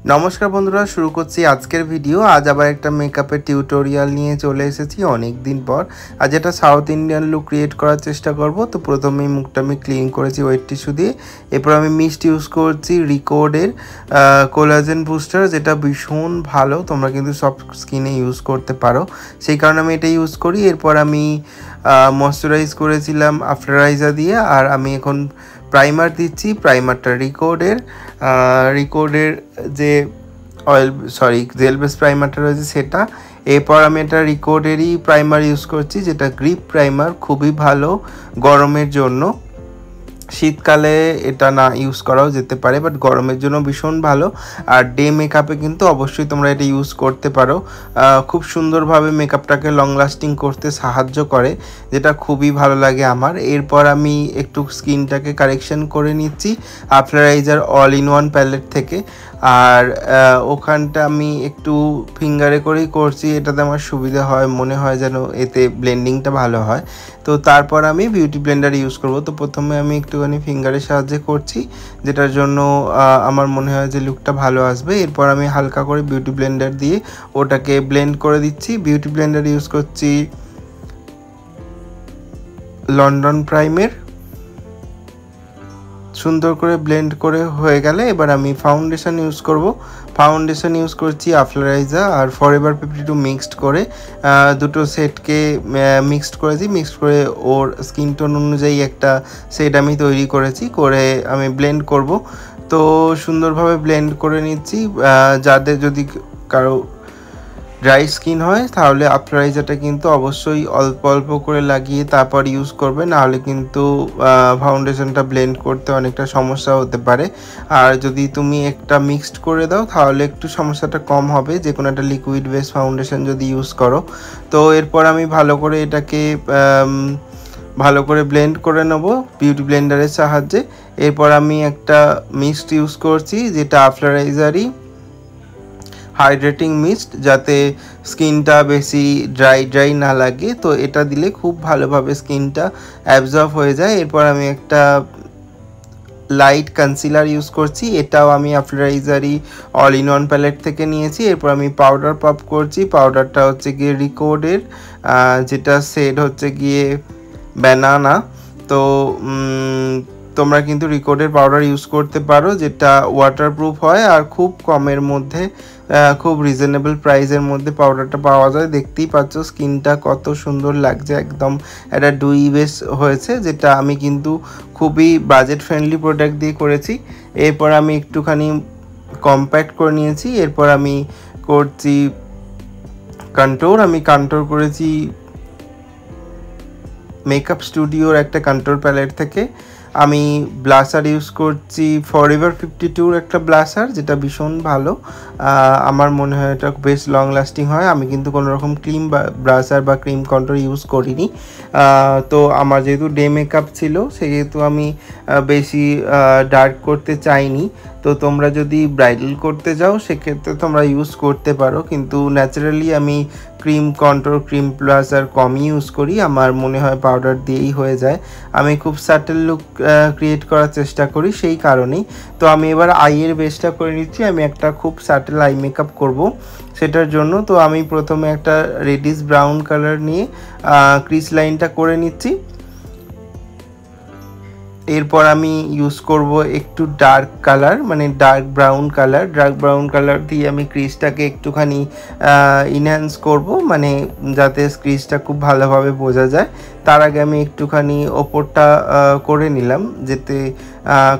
নমস্কার বন্ধুরা, শুরু করছি আজকের ভিডিও। আজ আবার একটা মেকআপের টিউটোরিয়াল নিয়ে চলে এসেছি অনেক দিন পর। আজ এটা সাউথ ইন্ডিয়ান লুক ক্রিয়েট করার চেষ্টা করব। তো প্রথমেই মুখটা আমি ক্লিন করেছি ওয়েট টিস্যু দিয়ে। এরপর আমি মিস্ট ইউজ করছি রিকোডের কোলাজেন বুস্টার, যেটা ভীষণ ভালো। তোমরা কিন্তু সব স্কিনে ইউজ করতে পারো, সেই কারণে আমি এটা ইউজ করি। এরপর আমি ময়শ্চারাইজ করেছিলাম আফটারাইজার দিয়ে, আর আমি এখন প্রাইমার দিচ্ছি। প্রাইমারটা রিকোডের যে জেল বেস প্রাইমারটা রয়েছে সেটা। এরপর আমি এটা রিকোডেরই প্রাইমার ইউজ করছি, যেটা গ্রিপ প্রাইমার, খুবই ভালো গরমের জন্য। শীতকালে এটা না ইউজ করাও যেতে পারে, বাট গরমের জন্য ভীষণ ভালো। আর ডে মেকআপে কিন্তু অবশ্যই তোমরা এটা ইউজ করতে পারো। খুব সুন্দরভাবে মেকআপটাকে লং লাস্টিং করতে সাহায্য করে, যেটা খুবই ভালো লাগে আমার। এরপর আমি একটু স্কিনটাকে কারেকশন করে নিচ্ছি আফটারাইজার অল ইন ওয়ান প্যালেট থেকে। আর ওখানটা আমি একটু ফিঙ্গারে করেই করছি, এটাতে আমার সুবিধা হয়, মনে হয় যেন এতে ব্লেন্ডিংটা ভালো হয়। তো তারপর আমি বিউটি ব্লেন্ডার ইউজ করব। তো প্রথমে আমি একটুখানি ফিঙ্গারের সাহায্যে করছি, যেটার জন্য আমার মনে হয় যে লুকটা ভালো আসবে। এরপর আমি হালকা করে বিউটি ব্লেন্ডার দিয়ে ওটাকে ব্লেন্ড করে দিচ্ছি। বিউটি ব্লেন্ডার ইউজ করছি লন্ডন প্রাইমের। সুন্দর করে ব্লেন্ড করে হয়ে গেলে এবার আমি ফাউন্ডেশন ইউজ করব। ফাউন্ডেশন ইউজ করছি আফটারাইজার আর ফরএভার 52 মিক্সড করে দুটো সেটকে মিক্সড করেছি। মিক্সড করে ওর স্কিন টোন অনুযায়ী একটা সেট আমি তৈরি করেছি, করে আমি ব্লেন্ড করব। তো সুন্দরভাবে ব্লেন্ড করে নিচ্ছি। যাদের যদি কারো ড্রাই স্কিন হয় তাহলে আফটারাইজারটা কিন্তু অবশ্যই অল্প অল্প করে লাগিয়ে তারপর ইউজ করবে, নাহলে কিন্তু ফাউন্ডেশনটা ব্লেন্ড করতে অনেকটা সমস্যা হতে পারে। আর যদি তুমি একটা মিক্সড করে দাও তাহলে একটু সমস্যাটা কম হবে, যে কোনো একটা লিকুইড বেস ফাউন্ডেশন যদি ইউজ করো। তো এরপর আমি ভালো করে এটাকে ভালো করে ব্লেন্ড করে নেব বিউটি ব্লেন্ডারের সাহায্যে। এরপর আমি একটা মিস্ট ইউজ করছি, যেটা আফটারাইজারই হাইড্রেটিং মিস্ট, যাতে স্কিনটা বেশি ড্রাই না লাগে। তো এটা দিলে খুব ভালোভাবে স্কিনটা অ্যাবজর্ব হয়ে যায়। এরপর আমি একটা লাইট কনসিলার ইউজ করছি, এটাও আমি আফটারাইজারই অল ইন ওয়ান প্যালেট থেকে নিয়েছি। এরপর আমি পাউডার পাপ করছি। পাউডারটা হচ্ছে গিয়ে রিকোডের, যেটা শেড হচ্ছে গিয়ে ব্যানানা। তো তোমরা কিন্তু রিকোডের পাউডার ইউজ করতে পারো, যেটা ওয়াটারপ্রুফ হয় আর খুব কমের মধ্যে, খুব রিজনেবল প্রাইসের মধ্যে পাউডারটা পাওয়া যায়। দেখতেই পাচ্ছ স্কিনটা কত সুন্দর লাগছে, একদম একটা ডুই বেস হয়েছে, যেটা আমি কিন্তু খুবই বাজেট ফ্রেন্ডলি প্রোডাক্ট দিয়ে করেছি। এরপর আমি একটুখানি কম্প্যাক্ট করে নিয়েছি। এরপর আমি করছি কন্ট্রোর। আমি কন্ট্রোর করেছি মেকআপ স্টুডিওর একটা কন্ট্রোর প্যালেট থেকে। আমি ব্লাশার ইউজ করছি ফরএভার 52-র একটা ব্লাশার, যেটা ভীষণ ভালো। আমার মনে হয় এটা বেশ লং লাস্টিং হয়। আমি কিন্তু কোনো রকম ক্রিম বা ব্লাশার বা ক্রিম কন্ট্রোর ইউজ করিনি। তো আমার যেহেতু ডে মেকআপ ছিল, সেহেতু আমি বেশি ডার্ক করতে চাইনি। তো তোমরা যদি ব্রাইডাল করতে যাও সেক্ষেত্রে তোমরা ইউজ করতে পারো, কিন্তু ন্যাচারালি আমি ক্রিম কন্ট্রোর, ক্রিম ব্লাশার কমই ইউজ করি। আমার মনে হয় পাউডার দিয়েই হয়ে যায়। আমি খুব সাটেল লুক ক্রিয়েট করার চেষ্টা করি, সেই কারণেই। তো আমি এবার আইয়ের বেসটা করে নিচ্ছি। আমি একটা খুব সাটেল আই মেকআপ করব সেটার জন্য। তো আমি প্রথমে একটা রেডিশ ব্রাউন কালার নিয়ে ক্রিস লাইনটা করে নিচ্ছি। এরপর আমি ইউজ করব একটু ডার্ক কালার, মানে ডার্ক ব্রাউন কালার দিয়ে আমি ক্রিজটাকে একটুখানি ইনহ্যান্স করব, মানে যাতে ক্রিজটা খুব ভালোভাবে বোঝা যায়। তার আগে আমি একটুখানি ওপরটা করে নিলাম, যাতে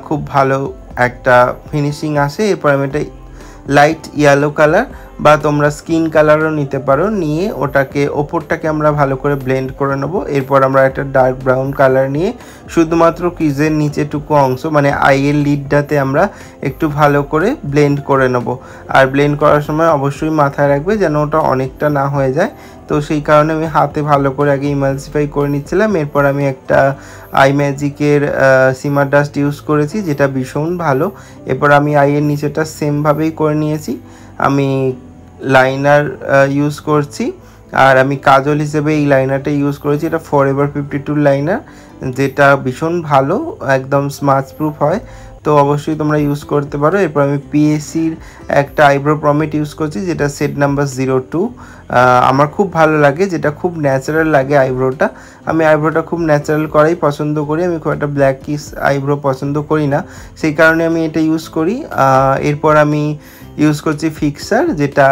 খুব ভালো একটা ফিনিশিং আসে। এরপর আমি এটা লাইট ইয়েলো কালার বা তোমরা স্কিন কালারও নিতে পারো, নিয়ে ওটাকে ওপরটাকে আমরা ভালো করে ব্লেন্ড করে নেব। এরপর আমরা একটা ডার্ক ব্রাউন কালার নিয়ে শুধুমাত্র ক্রিজের নিচেটুকু অংশ, মানে আইয়ের লিডটাতে আমরা একটু ভালো করে ব্লেন্ড করে নেব। আর ব্লেন্ড করার সময় অবশ্যই মাথায় রাখবে যেন ওটা অনেকটা না হয়ে যায়। তো সেই কারণে আমি হাতে ভালো করে আগে ইমালসিফাই করে নিচ্ছিলাম। এরপর আমি একটা আই ম্যাজিকের সিমার ডাস্ট ইউজ করেছি, যেটা ভীষণ ভালো। এরপর আমি আইয়ের নিচেটা সেমভাবেই করে নিয়েছি। আমি লাইনার ইউজ করছি, আর আমি কাজল হিসেবে এই লাইনারটা ইউজ করেছি। এটা ফরএভার 52 লাইনার, যেটা ভীষণ ভালো, একদম স্মাচ প্রুফ হয়। তো অবশ্যই তোমরা ইউজ করতে পারো। এরপর আমি পিএসির একটা আইব্রো প্রমিট ইউজ করছি, যেটা সেট নাম্বার 02। আমার খুব ভালো লাগে, যেটা খুব ন্যাচারাল লাগে আইব্রোটা। আমি আইব্রোটা খুব ন্যাচারাল করাই পছন্দ করি, আমি খুব একটা ব্ল্যাক কিস আইব্রো পছন্দ করি না, সেই কারণে আমি এটা ইউজ করি। এরপর আমি ইউজ করছি ফিক্সার, যেটা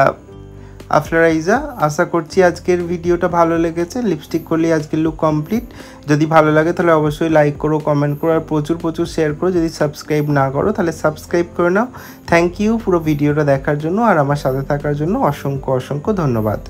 আফলারাইজা। আশা করছি আজকের ভিডিওটা ভালো লেগেছে। লিপস্টিক করলেই আজকের লুক কমপ্লিট। যদি ভালো লাগে তাহলে অবশ্যই লাইক করো, কমেন্ট করো, আর প্রচুর শেয়ার করো। যদি সাবস্ক্রাইব না করো তাহলে সাবস্ক্রাইব করে নাও। থ্যাংক ইউ পুরো ভিডিওটা দেখার জন্য আর আমার সাথে থাকার জন্য অসংখ্য ধন্যবাদ।